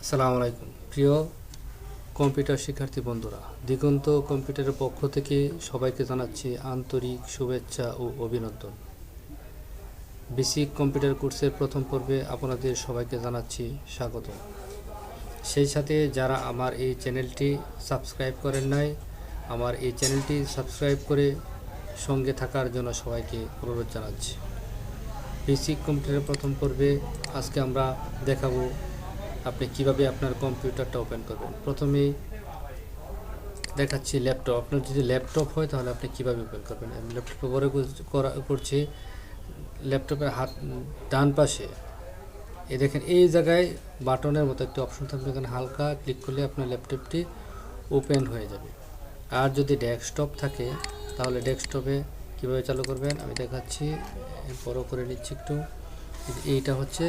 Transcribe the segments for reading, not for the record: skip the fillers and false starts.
আসসালামু আলাইকুম প্রিয় কম্পিউটার শিক্ষার্থী বন্ধুরা, দিগন্ত কম্পিউটারের পক্ষ থেকে সবাইকে জানাচ্ছি আন্তরিক শুভেচ্ছা ও অভিনন্দন। বেসিক কম্পিউটার কোর্সের প্রথম পর্বে আপনাদের সবাইকে জানাচ্ছি স্বাগত। সেই সাথে যারা আমার এই চ্যানেলটি সাবস্ক্রাইব করেন নাই, আমার এই চ্যানেলটি সাবস্ক্রাইব করে সঙ্গে থাকার জন্য সবাইকে অনুরোধ জানাচ্ছি। বেসিক কম্পিউটারের প্রথম পর্বে আজকে আমরা দেখাবো আপনি কিভাবে আপনার কম্পিউটারটা ওপেন করবেন। প্রথমেই দেখাচ্ছি ল্যাপটপ। আপনার যদি ল্যাপটপ হয় তাহলে আপনি কিভাবে ওপেন করবেন। আমি ল্যাপটপে করছি। ল্যাপটপের হাত ডান পাশে দেখেন, এই জায়গায় বাটনের মতো একটি অপশন থাকবে, এখানে হালকা ক্লিক করলে আপনার ল্যাপটপটি ওপেন হয়ে যাবে। আর যদি ডেস্কটপ থাকে তাহলে ডেস্কটপে কিভাবে চালু করবেন আমি দেখাচ্ছি। বড় করে নিচ্ছি একটু। এইটা হচ্ছে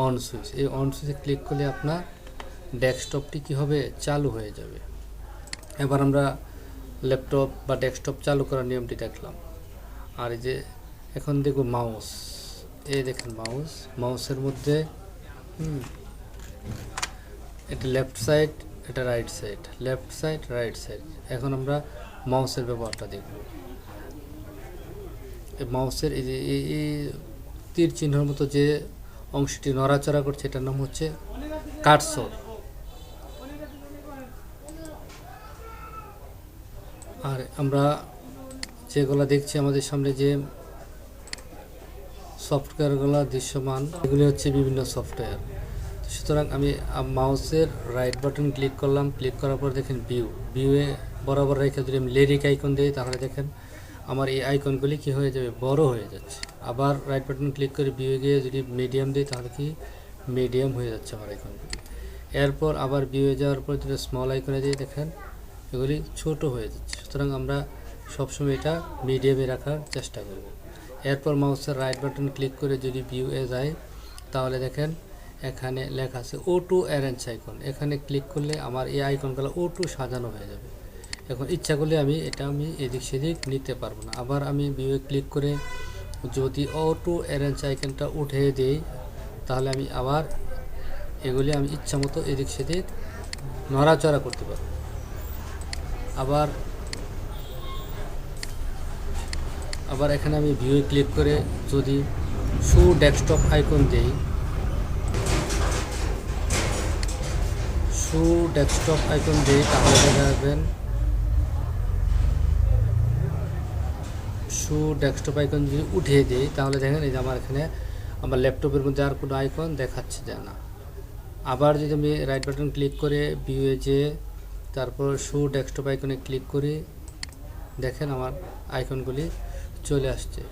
অন সুইচ। এই অন সুইচে ক্লিক করলে আপনার ডেস্কটপটি কী হবে, চালু হয়ে যাবে। এবার আমরা ল্যাপটপ বা ডেস্কটপ চালু করার নিয়মটি দেখলাম। আর এই যে এখন দেখব মাউস। এই দেখেন মাউসের মধ্যে এটা লেফট সাইড, এটা right side, left side right side. এখন আমরা মাউসের ব্যবহারটা দেখব। এই মাউসের এই যে এই তীর চিহ্নের মতো যে অংশটি নড়াচড়া করছে এটার নাম হচ্ছে কার্সর। আর আমরা যেগুলো দেখছি আমাদের সামনে যে সফটওয়্যারগুলো দৃশ্যমান, এগুলি হচ্ছে বিভিন্ন সফটওয়্যার। সুতরাং আমি মাউসের রাইট বাটন ক্লিক করলাম। ক্লিক করার পর দেখেন ভিউয়ে বরাবর রেখে যদি আমি লিরিক আইকন দিই তাহলে দেখেন আমার এই আইকনগুলি কি হয়ে যাবে, বড় হয়ে যাচ্ছে। আবার রাইট বাটন ক্লিক করে ভিউয়ে গিয়ে যদি মিডিয়াম দিই তাহলে কি মিডিয়াম হয়ে যাচ্ছে আমার আইকনগুলি। এরপর আবার ভিউয়ে যাওয়ার পর যদি স্মল আইকনে দিই দেখেন এগুলি ছোট হয়ে যাচ্ছে। সুতরাং আমরা সবসময় এটা মিডিয়ামে রাখার চেষ্টা করব। এরপর মাউসের রাইট বাটন ক্লিক করে যদি ভিউয়ে যাই তাহলে দেখেন এখানে লেখা আছে অটো অ্যারেঞ্জ আইকন। এখানে ক্লিক করলে আমার এই আইকনগুলো অটো সাজানো হয়ে যাবে। এখন ইচ্ছা করলে আমি এদিক সেদিক নিতে পারবো না। আবার আমি ভিউয়ে ক্লিক করে যদি অটো অ্যারেঞ্জ আইকনটা উঠে দিই তাহলে আমি আবার এগুলি আমি ইচ্ছা মতো এদিক সেদিক নড়াচড়া করতে পারবো। আবার এখানে আমি ভিউয়ে ক্লিক করে যদি শো ডেস্কটপ আইকন দিই, তাহলে দেখা যাবেন শো ডেস্কটপ আইকন যদি উঠিয়ে দিই তাহলে দেখেন এই যে আমার এখানে আমার ল্যাপটপের মধ্যে আর কোনো আইকন দেখাচ্ছে যায় না। আবার যদি আমি রাইট বাটন ক্লিক করে ভিউয়ে যেয়ে তারপর শো ডেস্কটপ আইকনে ক্লিক করি দেখেন আমার আইকনগুলি চলে আসছে।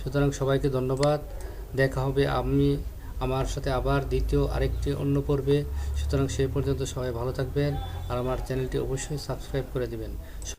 সুতরাং সবাইকে ধন্যবাদ। দেখা হবে আমার সাথে আবার দ্বিতীয় আরেকটি অন্য পর্বে। সুতরাং সেই পর্যন্ত সবাই ভালো থাকবেন আর আমার চ্যানেলটি অবশ্যই সাবস্ক্রাইব করে দিবেন।